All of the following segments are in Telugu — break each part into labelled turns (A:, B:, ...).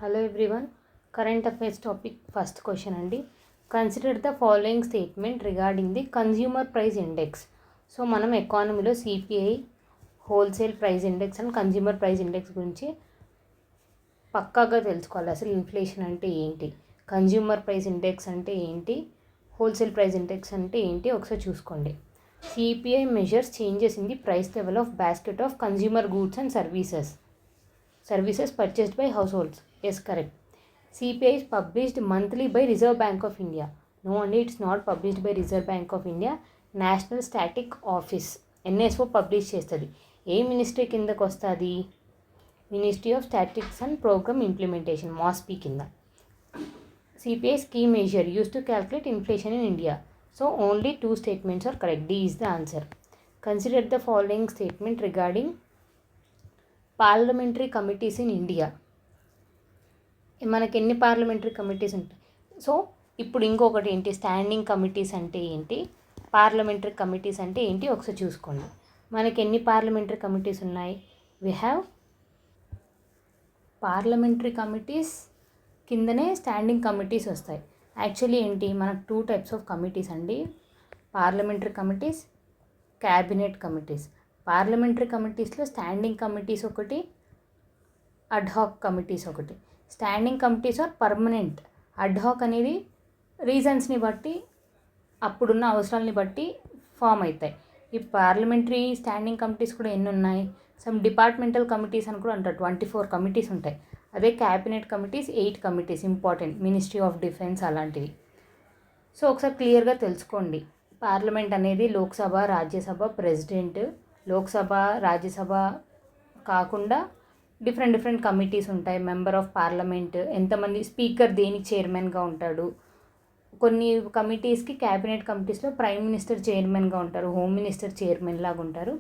A: Hello everyone. Current affairs topic first question andi. Consider the following statement regarding the consumer price index. So మనం ఎకానమీలో CPI wholesale price index and consumer price index గురించి పక్కాగా తెలుసుకోవాలి. అసలు ఇన్ఫ్లేషన్ అంటే ఏంటి, కన్జ్యూమర్ ప్రైస్ ఇండెక్స్ అంటే ఏంటి, హోల్సేల్ ప్రైస్ ఇండెక్స్ అంటే ఏంటి ఒకసారి చూసుకోండి. CPI measures changes in the price level of basket of consumer goods and services purchased by households. Yes, correct. CPI is published monthly by Reserve Bank of India. No, only it's not published by Reserve Bank of India. National Static Office NSO publish చేస్తుంది. ఏ మినిస్ట్రీ కిందకు వస్తుంది? Ministry of statistics and programme implementation, MoSPI కింద. CPI is key measure used to calculate inflation in India. So only two statements are correct. D is the answer. Consider the following statement regarding parliamentary committees in India. మనకి ఎన్ని పార్లమెంటరీ కమిటీస్ ఉంటాయి? సో ఇప్పుడు ఇంకొకటి ఏంటి, స్టాండింగ్ కమిటీస్ అంటే ఏంటి, పార్లమెంటరీ కమిటీస్ అంటే ఏంటి ఒకసారి చూసుకోండి. మనకి ఎన్ని పార్లమెంటరీ కమిటీస్ ఉన్నాయి? వి హ్యావ్ పార్లమెంటరీ కమిటీస్ కిందనే స్టాండింగ్ కమిటీస్ వస్తాయి. యాక్చువల్లీ ఏంటి, మనకు 2 types ఆఫ్ కమిటీస్ అండి, parliamentary committees, cabinet committees. Parliamentary కమిటీస్లో స్టాండింగ్ కమిటీస్ ఒకటి, అడ్హాక్ కమిటీస్ ఒకటి. Standing committees are permanent, ad hoc అనేది రీజన్స్ని బట్టి అప్పుడున్న అవసరాలని బట్టి ఫామ్ అవుతాయి. ఈ పార్లమెంటరీ స్టాండింగ్ కమిటీస్ కూడా ఎన్ని ఉన్నాయి? సమ్ డిపార్ట్మెంటల్ కమిటీస్ అని కూడా అంటారు, 24 కమిటీస్ ఉంటాయి. అదే cabinet committees 8 committees, important, ministry of defence అలాంటివి. సో ఒకసారి క్లియర్గా తెలుసుకోండి. పార్లమెంట్ అనేది లోక్సభ, రాజ్యసభ, ప్రెసిడెంట్. లోక్సభ, రాజ్యసభ కాకుండా డిఫరెంట్ కమిటీస్ ఉంటాయి. మెంబర్ ఆఫ్ పార్లమెంట్, ఎంతమంది, స్పీకర్ దేనికి చైర్మన్గా ఉంటాడు. కొన్ని కమిటీస్కి, క్యాబినెట్ కమిటీస్లో ప్రైమ్ మినిస్టర్ చైర్మన్గా ఉంటారు, హోమ్ మినిస్టర్ చైర్మన్ లాగా ఉంటారు.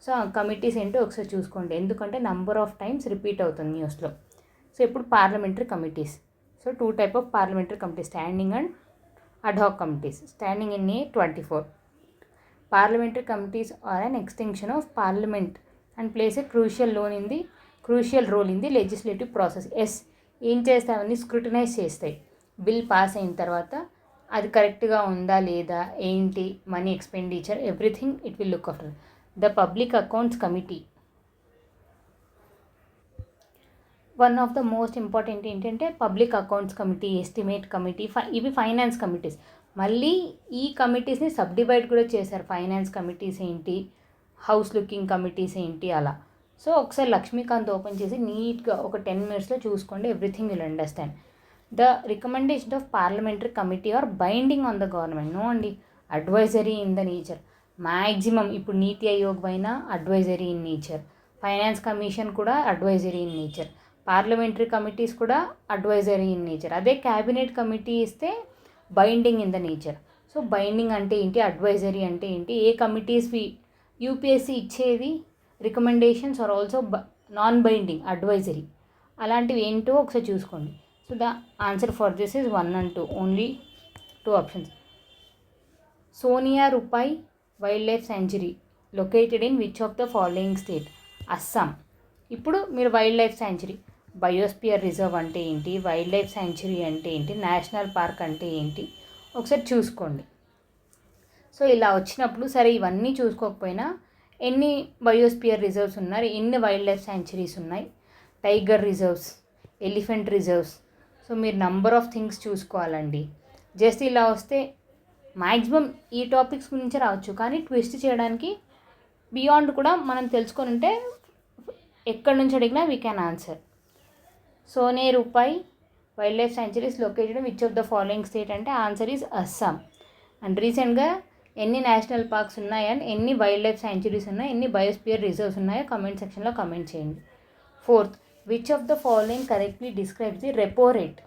A: సో ఆ కమిటీస్ ఏంటో ఒకసారి చూసుకోండి, ఎందుకంటే నంబర్ ఆఫ్ టైమ్స్ రిపీట్ అవుతుంది న్యూస్లో. సో ఇప్పుడు parliamentary committees. So 2 types of parliamentary committees, standing and ad hoc committees. Standing in 24. Parliamentary committees are an extension of parliament and plays a crucial role in the legislative process. Yes, ఏం చేస్తామని స్క్రూటినైజ్ చేస్తాయి. బిల్ పాస్ అయిన తర్వాత అది కరెక్ట్గా ఉందా లేదా, ఏంటి, money expenditure, everything it will look after. The public accounts committee, one of the most important ఏంటంటే public accounts committee, estimate committee, ఇవి ఫైనాన్స్ కమిటీస్. మళ్ళీ ఈ కమిటీస్ని సబ్ డివైడ్ కూడా చేశారు. ఫైనాన్స్ కమిటీస్ ఏంటి, హౌస్ లుకింగ్ కమిటీస్ ఏంటి, అలా. సో ఒకసారి లక్ష్మీకాంత్ ఓపెన్ చేసి నీట్గా ఒక 10 minutesలో చూసుకోండి, everything will understand. The recommendation of parliamentary committee are binding on the government. No అండి, advisory in the nature. Maximum ఇప్పుడు నీతి ఆయోగ్ పైన advisory in nature, finance commission కూడా advisory in nature, parliamentary committees కూడా అడ్వైజరీ ఇన్ నేచర్. అదే క్యాబినెట్ కమిటీ ఇస్తే binding in the nature. So binding అంటే ఏంటి, అడ్వైజరీ అంటే ఏంటి, ఏ కమిటీస్వి యూపీఎస్సీ ఇచ్చేది recommendations are also non binding, advisory, అలాంటివి ఏంటో ఒకసారి చూసుకోండి. So the answer for this is 1 and 2, only 2 options. Sonai Rupai wildlife sanctuary located in which of the following state? Assam. ఇప్పుడు మీరు wildlife sanctuary, biosphere reserve అంటే ఏంటి, వైల్డ్ లైఫ్ శాంచురీ అంటే ఏంటి, నేషనల్ పార్క్ అంటే ఏంటి ఒకసారి చూసుకోండి. సో ఇలా వచ్చినప్పుడు సరే ఇవన్నీ చూసుకోకపోయినా ఎన్ని బయోస్పియర్ రిజర్వ్స్ ఉన్నాయి, ఎన్ని వైల్డ్ లైఫ్ శాంచురీస్ ఉన్నాయి, tiger reserves, elephant reserves. So మీరు నంబర్ ఆఫ్ థింగ్స్ చూసుకోవాలండి. జస్ట్ ఇలా వస్తే మ్యాక్సిమం ఈ టాపిక్స్ గురించి రావచ్చు, కానీ ట్విస్ట్ చేయడానికి బియాండ్ కూడా మనం తెలుసుకొని ఉంటే ఎక్కడి నుంచి అడిగినా we can answer. Sonai Rupai wildlife sanctuaries located which of the following state అంటే ఆన్సర్ ఈజ్ అస్సాం. అండ్ రీసెంట్గా ఎన్ని నేషనల్ పార్క్స్ ఉన్నాయి అండ్ ఎన్ని వైల్డ్ లైఫ్ శాంచురీస్ ఉన్నాయి, ఎన్ని బయోస్పియర్ రిజర్వ్స్ ఉన్నాయో కమెంట్ సెక్షన్లో కమెంట్ చేయండి. 4th, which of the following correctly describes the repo rate?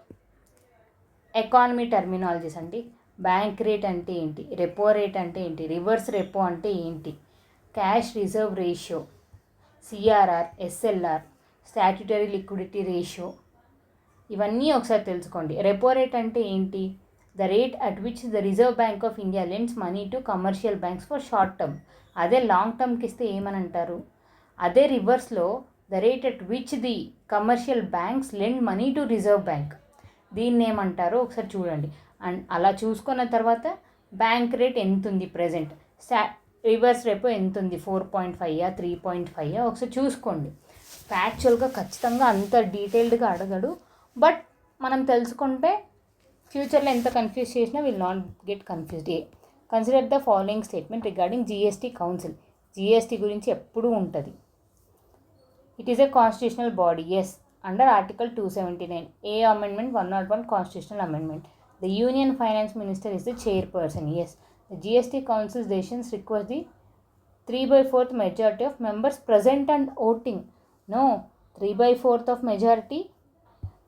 A: Economy terminologies అండి. బ్యాంక్ రేట్ అంటే ఏంటి, రెపో రేట్ అంటే ఏంటి, రివర్స్ రెపో అంటే ఏంటి, cash reserve ratio, CRR, SLR, statutory liquidity ratio, ఇవన్నీ ఒకసారి తెలుసుకోండి. రెపో రేట్ అంటే ఏంటి? The rate at which the reserve bank of India lends money to commercial banks for short term. అదే లాంగ్ టర్మ్కి ఇస్తే ఏమని అంటారు? అదే రివర్స్లో the rate at which the commercial banks lend money to reserve bank. దీన్ని ఏమంటారో ఒకసారి చూడండి. అండ్ అలా చూసుకున్న తర్వాత బ్యాంక్ రేట్ ఎంత ఉంది ప్రజెంట్, రివర్స్ రెపో ఎంత ఉంది, 4.5 3.5 ఒకసారి చూసుకోండి. యాక్చువల్గా ఖచ్చితంగా అంత డీటెయిల్డ్గా అడగడు, బట్ మనం తెలుసుకుంటే ఫ్యూచర్లో ఎంత కన్ఫ్యూజ్ చేసినా will not get confused. Consider the following statement regarding GST council. GST గురించి ఎప్పుడూ ఉంటుంది. It is a constitutional body. Yes, under article 279 A amendment 101 constitutional amendment. The Union Finance Minister is the chairperson. Yes, the GST Council's decisions requires the 3/4 majority of members present and voting. No, 3/4 of majority.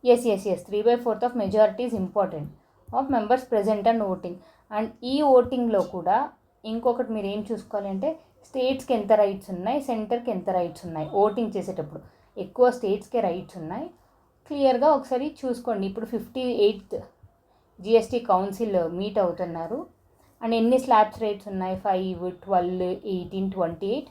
A: Yes, 3/4 of majority is important of members present and voting. And ఈ ఓటింగ్లో కూడా ఇంకొకటి మీరు ఏం చూసుకోవాలంటే స్టేట్స్కి ఎంత రైట్స్ ఉన్నాయి, సెంటర్కి ఎంత రైట్స్ ఉన్నాయి. ఓటింగ్ చేసేటప్పుడు ఎక్కువ స్టేట్స్కే రైట్స్ ఉన్నాయి. క్లియర్గా ఒకసారి చూసుకోండి. ఇప్పుడు 58th జిఎస్టీ కౌన్సిల్ మీట్ అవుతున్నారు. అండ్ ఎన్ని స్లాబ్స్ రేట్స్ ఉన్నాయి, 5, 12, 18, 28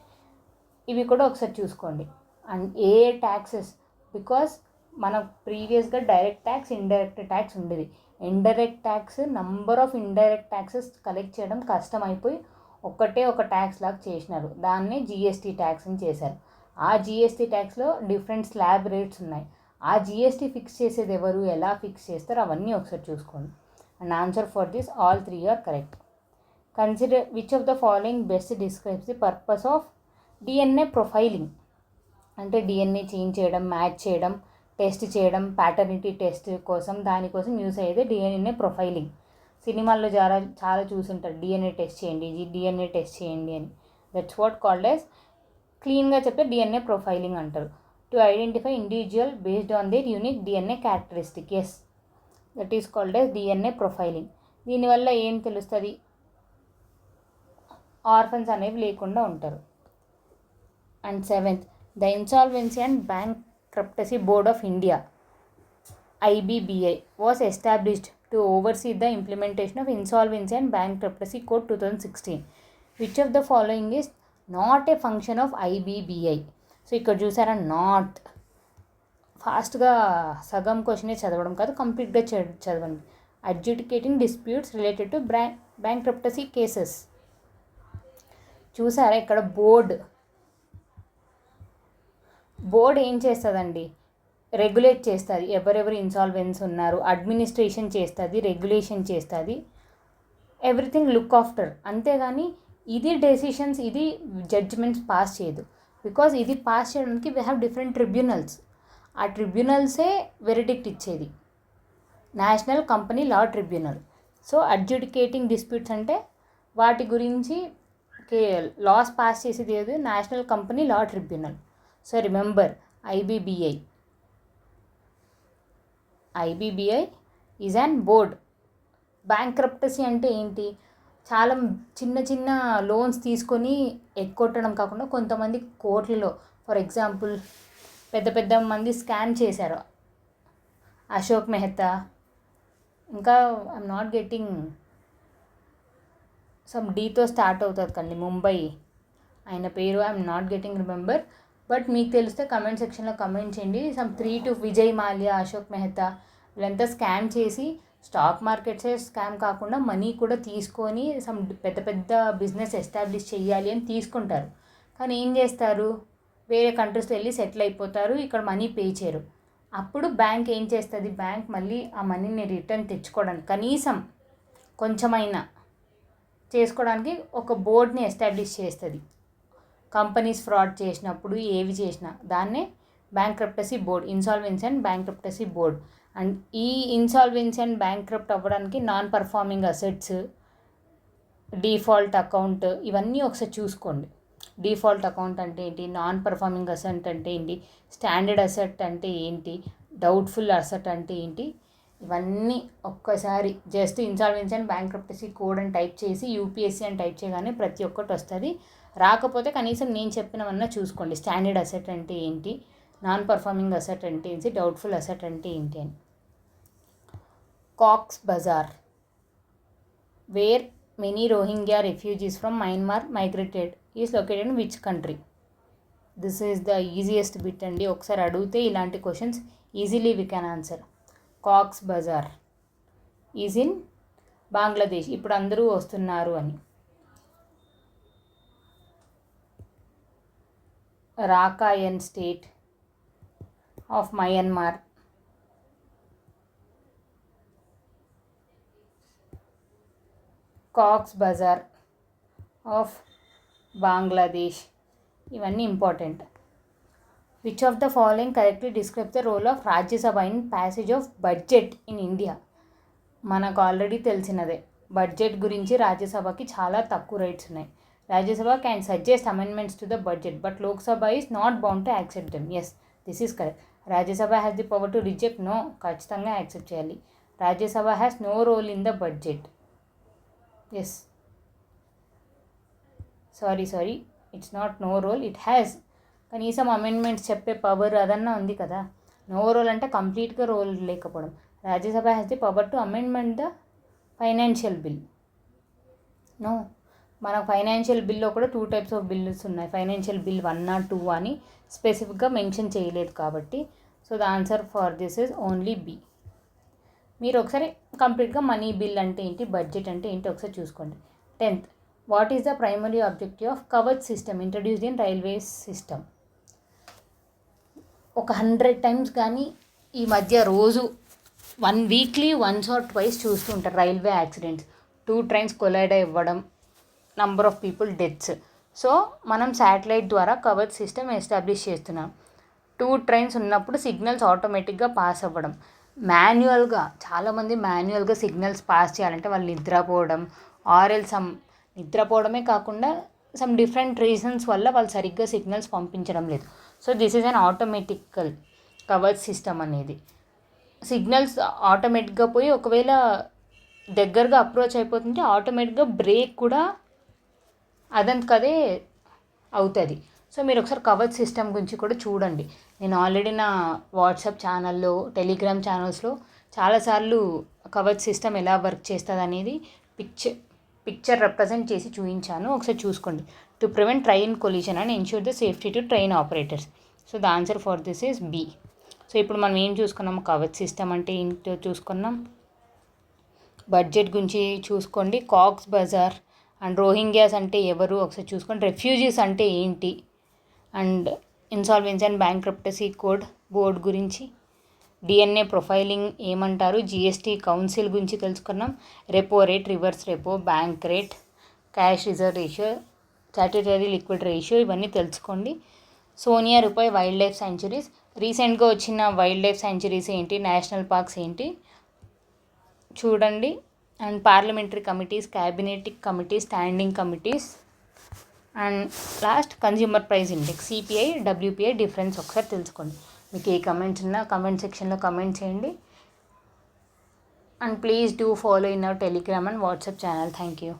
A: ఇవి కూడా ఒకసారి చూసుకోండి. అండ్ ఏ ట్యాక్సెస్, బికాస్ మనకు ప్రీవియస్గా డైరెక్ట్ ట్యాక్స్, ఇండైరెక్ట్ ట్యాక్స్ ఉండేది. Indirect tax, number of indirect taxes collect చేయడం కష్టమైపోయి ఒక్కటే ఒక ట్యాక్స్ లాగా చేసినారు. దాన్నే జిఎస్టీ ట్యాక్స్ అని చేశారు. ఆ జిఎస్టీ ట్యాక్స్లో డిఫరెంట్ స్లాబ్ రేట్స్ ఉన్నాయి. ఆ జిఎస్టీ ఫిక్స్ చేసేది ఎవరు, ఎలా ఫిక్స్ చేస్తారు, అవన్నీ ఒకసారి చూసుకోండి. And answer for this all 3 are correct. Consider which of the following best describes the purpose of DNA profiling. అంటే డిఎన్ఏ చేంజ్ చేయడం, మ్యాచ్ చేయడం, టెస్ట్ చేయడం, ప్యాటర్నిటీ టెస్ట్ కోసం దానికోసం యూస్ అయ్యేది డిఎన్ఏ ప్రొఫైలింగ్. సినిమాల్లో చాలా చూసుంటారు, డిఎన్ఏ టెస్ట్ చేయండి, డిఎన్ఏ టెస్ట్ చేయండి అని. దట్స్ వాట్ కాల్డ్ యాజ్, క్లీన్గా చెప్తే డిఎన్ఏ ప్రొఫైలింగ్ అంటారు. To identify individual based on their unique DNA characteristic. Yes, that is called as DNA profiling. దీనివల్ల ఏం తెలుస్తుంది, ఆర్ఫన్స్ అనేవి లేకుండా ఉంటారు. And 7th, the insolvency and bankruptcy board of India IBBI was established to oversee the implementation of Insolvency and Bankruptcy Code 2016. Which of the following is not a function of IBBI? So ఇక్కడ చూసారా, నాట్. ఫాస్ట్గా సగం క్వశ్చనే చదవడం కాదు, కంప్లీట్గా చదవండి. Adjudicating disputes related to bankruptcy cases. చూసారా ఇక్కడ బోర్డ్ ఏం చేస్తుందండి, రెగ్యులేట్ చేస్తుంది. ఎవరెవరు ఇన్సాల్వెన్స్ ఉన్నారు, అడ్మినిస్ట్రేషన్ చేస్తుంది, రెగ్యులేషన్ చేస్తుంది, ఎవ్రీథింగ్ లుక్ ఆఫ్టర్. అంతేగాని ఇది డెసిషన్స్, ఇది జడ్జిమెంట్స్ పాస్ చేయదు. బికాజ్ ఇది పాస్ చేయడానికి వీ హ్యావ్ డిఫరెంట్ ట్రిబ్యునల్స్. ఆ ట్రిబ్యునల్సే వెరిడిక్ట్ ఇచ్చేది, national company law tribunal. So adjudicating disputes అంటే వాటి గురించి లాస్ పాస్ చేసేది ఏది, national company law tribunal. So remember, IBBI is an board. Bankruptcy అంటే ఏంటి, చాలా చిన్న చిన్న లోన్స్ తీసుకొని ఎక్కొట్టడం కాకుండా కొంతమంది కోట్లలో, ఫర్ ఎగ్జాంపుల్ పెద్ద మంది స్కామ్ చేశారు. అశోక్ మెహతా, ఇంకా ఐఎమ్ నాట్ గెట్టింగ్, సమ్ డీతో స్టార్ట్ అవుతుంది కండి, ముంబై, ఆయన పేరు I'm not getting remember. But మీకు తెలిస్తే కమెంట్ సెక్షన్లో కమెంట్ చేయండి. సమ్ 3 to విజయ్ మాల్యా, అశోక్ మెహతా, వీళ్ళంతా స్కామ్ చేసి స్టాక్ మార్కెట్సే స్కామ్ కాకుండా మనీ కూడా తీసుకొని సమ్ పెద్ద బిజినెస్ ఎస్టాబ్లిష్ చేయాలి అని తీసుకుంటారు. కానీ ఏం చేస్తారు, వేరే కంట్రీస్లో వెళ్ళి సెటిల్ అయిపోతారు, ఇక్కడ మనీ పే చేయరు. అప్పుడు బ్యాంక్ ఏం చేస్తుంది, బ్యాంక్ మళ్ళీ ఆ మనీని రిటర్న్ తెచ్చుకోవడానికి, కనీసం కొంచెమైనా చేసుకోవడానికి ఒక బోర్డ్ని ఎస్టాబ్లిష్ చేస్తుంది. కంపెనీస్ ఫ్రాడ్ చేసినప్పుడు ఏవి చేసినా దాన్నే bankruptcy board, insolvency and bankruptcy board. And ఈ ఇన్సాల్వెన్సీ అండ్ బ్యాంక్రప్ట్ అవ్వడానికి non performing assets, default account, ఇవన్నీ ఒకసారి చూసుకోండి. డిఫాల్ట్ అకౌంట్ అంటే ఏంటి, నాన్ పర్ఫార్మింగ్ అసెట్ అంటే ఏంటి, స్టాండర్డ్ అసెట్ అంటే ఏంటి, డౌట్ఫుల్ అసెట్ అంటే ఏంటి, ఇవన్నీ ఒక్కసారి just insolvency and bankruptcy code అని టైప్ చేసి UPSC అని టైప్ చేయగానే ప్రతి ఒక్కటి వస్తుంది. రాకపోతే కనీసం నేను చెప్పినవన్నా చూసుకోండి. స్టాండర్డ్ అసెట్ అంటే ఏంటి, నాన్ పర్ఫార్మింగ్ అసెట్ అంటే ఏంటి, డౌట్ఫుల్ అసెట్ అంటే ఏంటి అని. Cox Bazar, wear many Rohingya refugees from Myanmar migrated, is located in which country? This is the easiest bit అండి. ఒకసారి అడిగితే ఇలాంటి questions easily we can answer. Cox Bazar is in Bangladesh. ఇప్పుడు అందరూ వస్తున్నారు అని. Rakhine state of Myanmar. Cox Bazar of Bangladesh. ఇవన్నీ important. Which of the following correctly describe the role of Rajya Sabha in passage of budget in India. మనకు ఆల్రెడీ తెలిసినదే, బడ్జెట్ గురించి రాజ్యసభకి చాలా తక్కువ రైట్స్ ఉన్నాయి. Rajya Sabha can suggest amendments to the budget but Lok Sabha is not bound to accept them. Yes, this is correct. Rajya Sabha has the power to reject. No, ఖచ్చితంగా యాక్సెప్ట్ చేయాలి. Rajya Sabha has no role in the budget. Yes, sorry, it's not no role, it has. కనీసం అమెండ్మెంట్స్ చెప్పే పవర్ అదన్నా ఉంది కదా. నో రోల్ అంటే కంప్లీట్గా రోల్ లేకపోవడం. Rajya Sabha has the power to amendment the financial bill. No, మనకు ఫైనాన్షియల్ బిల్లో కూడా 2 టైప్స్ ఆఫ్ బిల్స్ ఉన్నాయి. ఫైనాన్షియల్ బిల్ 1 or 2 అని స్పెసిఫిక్గా మెన్షన్ చేయలేదు కాబట్టి. So the answer for this is only B. మీరు ఒకసారి కంప్లీట్గా మనీ బిల్ అంటే ఏంటి, బడ్జెట్ అంటే ఏంటి ఒకసారి చూసుకోండి. 10th, what is the primary objective of Kavach system introduced in railways system. ఒక 100 times కానీ ఈ మధ్య రోజు 1 weekly once or twice చూస్తూ ఉంటారు రైల్వే యాక్సిడెంట్స్. 2 trains కొలైడ్ అవ్వడం, number of people deaths. So మనం శాటిలైట్ ద్వారా కవచ్ సిస్టమ్ ఎస్టాబ్లిష్ చేస్తున్నాం. 2 trains ఉన్నప్పుడు సిగ్నల్స్ ఆటోమేటిక్గా పాస్ అవ్వడం. మాన్యువల్గా చాలామంది మాన్యువల్గా సిగ్నల్స్ పాస్ చేయాలంటే వాళ్ళు నిద్రపోవడం, ఆర్ఎల్ నిద్రపోవడమే కాకుండా సమ్ డిఫరెంట్ రీజన్స్ వల్ల వాళ్ళు సరిగ్గా సిగ్నల్స్ పంపించడం లేదు. So this is an automatical Kavach system అనేది. సిగ్నల్స్ ఆటోమేటిక్గా పోయి ఒకవేళ దగ్గరగా అప్రోచ్ అయిపోతుంటే ఆటోమేటిక్గా బ్రేక్ కూడా అదంతకదే అవుతుంది. సో మీరు ఒకసారి కవచ్ సిస్టమ్ గురించి కూడా చూడండి. నేను ఆల్రెడీ నా వాట్సాప్ ఛానల్లో, టెలిగ్రామ్ ఛానల్స్లో చాలాసార్లు కవచ్ సిస్టమ్ ఎలా వర్క్ చేస్తుంది అనేది పిక్చర్ రిప్రజెంట్ చేసి చూపించాను. ఒకసారి చూసుకోండి. To prevent train collision and ensure the safety to train operators. So the answer for this is B. సో ఇప్పుడు మనం ఏం చూసుకున్నాం, కవచ్ సిస్టమ్ అంటే ఏంటో చూసుకున్నాం, బడ్జెట్ గురించి చూసుకోండి, కాక్స్ బజార్ అండ్ రోహింగ్యాస్ అంటే ఎవరు ఒకసారి చూసుకోండి, రెఫ్యూజీస్ అంటే ఏంటి, and insolvency and bankruptcy code board గురించి, డిఎన్ఏ ప్రొఫైలింగ్ ఏమంటారు, జిఎస్టీ కౌన్సిల్ గురించి తెలుసుకున్నాం, repo rate, reverse repo, bank rate, cash reserve ratio, statutory liquid ratio, ఇవన్నీ తెలుసుకోండి. సోనియా రూపాయ్ వైల్డ్ లైఫ్ శాంచురీస్, రీసెంట్గా వచ్చిన వైల్డ్ లైఫ్ శాంచురీస్ ఏంటి, నేషనల్ పార్క్స్ ఏంటి చూడండి. And parliamentary committees, cabinet committees, standing committees, and last consumer price index, CPI, WPI difference ఒకసారి తెలుసుకోండి. మీకు ఏ కమెంట్స్ ఉన్నా కమెంట్ సెక్షన్లో కమెంట్ చేయండి. And please do follow in our Telegram and WhatsApp channel. Thank you.